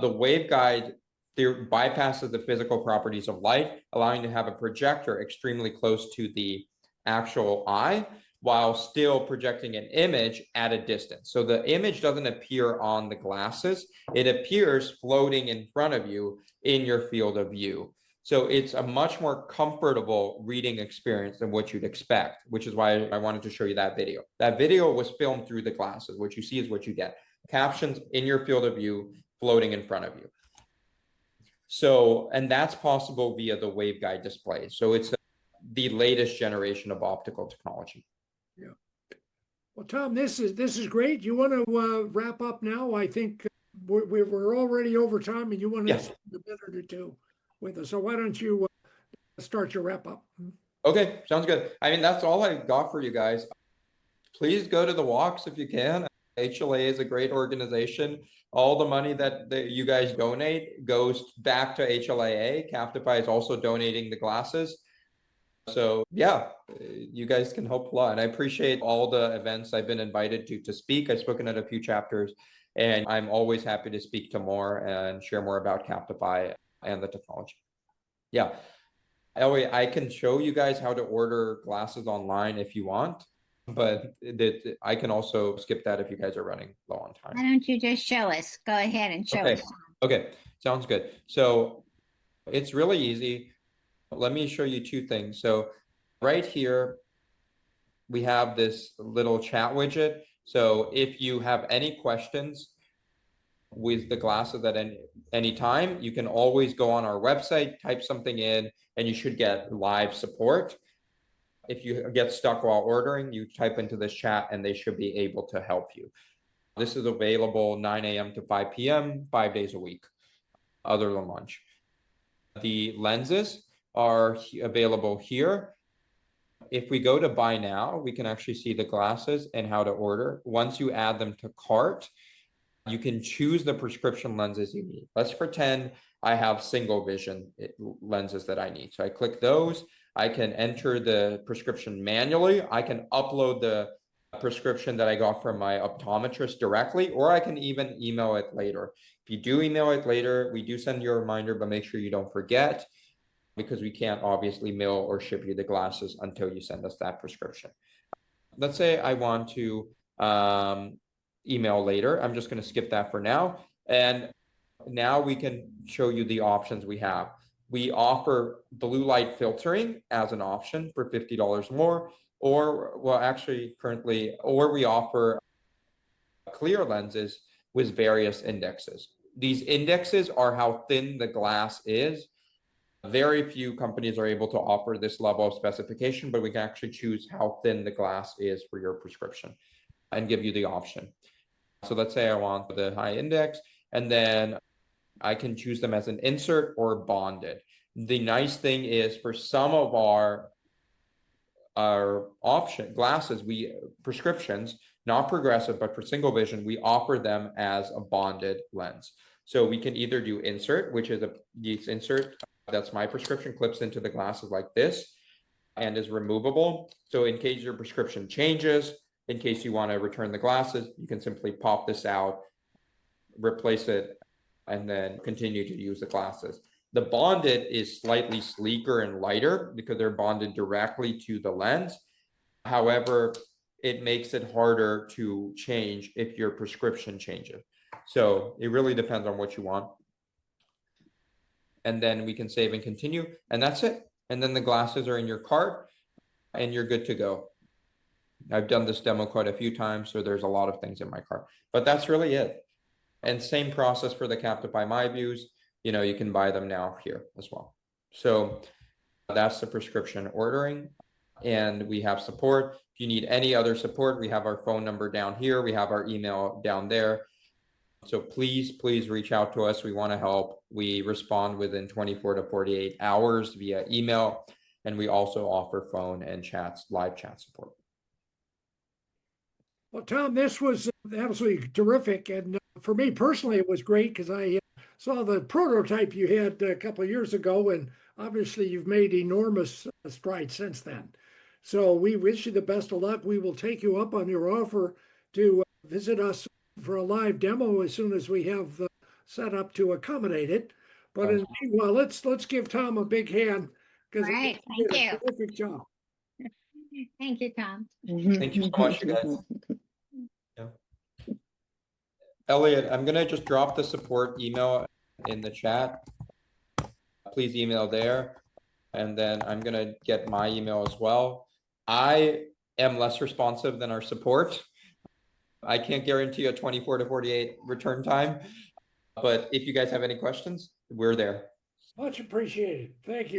The waveguide bypasses the physical properties of light, allowing you to have a projector extremely close to the actual eye, while still projecting an image at a distance. So the image doesn't appear on the glasses, it appears floating in front of you in your field of view. So it's a much more comfortable reading experience than what you'd expect, which is why I wanted to show you that video. That video was filmed through the glasses. What you see is what you get. Captions in your field of view floating in front of you. So, and that's possible via the waveguide display. So it's the latest generation of optical technology. Yeah. Well, Tom, this is great. You want to wrap up now? I think we're already over time, and you want to spend a minute or two with us. So why don't you start your wrap up? Okay, sounds good. I mean, that's all I got for you guys. Please go to the walks if you can. HLAA is a great organization. All the money that you guys donate goes back to HLAA. Captify is also donating the glasses. So yeah, you guys can help a lot. And I appreciate all the events I've been invited to speak. I've spoken at a few chapters, and I'm always happy to speak to more and share more about Captify and the technology. Yeah. Eliot, I can show you guys how to order glasses online if you want, but I can also skip that if you guys are running low on time. Why don't you just show us? Go ahead and show us. Okay, sounds good. So it's really easy. Let me show you two things. So right here, we have this little chat widget. So if you have any questions with the glasses at any time, you can always go on our website, type something in, and you should get live support. If you get stuck while ordering, you type into this chat and they should be able to help you. This is available 9 a.m. to 5 p.m., 5 days a week, other than lunch. The lenses are available here. If we go to buy now, we can actually see the glasses and how to order. Once you add them to cart, you can choose the prescription lenses you need. Let's pretend I have single vision lenses that I need. So I click those. I can enter the prescription manually. I can upload the prescription that I got from my optometrist directly, or I can even email it later. If you do email it later, we do send you a reminder, but make sure you don't forget, because we can't obviously mail or ship you the glasses until you send us that prescription. Let's say I want to email later. I'm just going to skip that for now. And now we can show you the options we have. We offer blue light filtering as an option for $50 more, or well, actually currently, or we offer clear lenses with various indexes. These indexes are how thin the glass is. Very few companies are able to offer this level of specification, but we can actually choose how thin the glass is for your prescription and give you the option. So let's say I want the high index, and then I can choose them as an insert or bonded. The nice thing is for some of our option glasses, prescriptions, not progressive, but for single vision, we offer them as a bonded lens. So we can either do insert, which is this insert, that's my prescription, clips into the glasses like this and is removable. So in case your prescription changes, in case you want to return the glasses, you can simply pop this out, replace it, and then continue to use the glasses. The bonded is slightly sleeker and lighter because they're bonded directly to the lens. However, it makes it harder to change if your prescription changes. So it really depends on what you want. And then we can save and continue, and that's it. And then the glasses are in your cart and you're good to go. I've done this demo quite a few times, so there's a lot of things in my cart, but that's really it. And same process for the Captify Myvus. You can buy them now here as well. So that's the prescription ordering, and we have support. If you need any other support, we have our phone number down here. We have our email down there. So please reach out to us. We want to help. We respond within 24 to 48 hours via email, and we also offer phone and live chat support. Well, Tom, this was absolutely terrific. And for me personally, it was great because I saw the prototype you had a couple of years ago, and obviously you've made enormous strides since then. So we wish you the best of luck. We will take you up on your offer to visit us for a live demo as soon as we have the setup to accommodate it. But in the meanwhile, let's give Tom a big hand because Right. he did Thank a you. terrific job. Thank you, Tom. Thank you so much, you guys. Yeah. Eliot, I'm going to just drop the support email in the chat. please email there. And then I'm gonna get my email as well. I am less responsive than our support. I can't guarantee a 24 to 48 return time, but if you guys have any questions, we're there. Much appreciated. Thank you.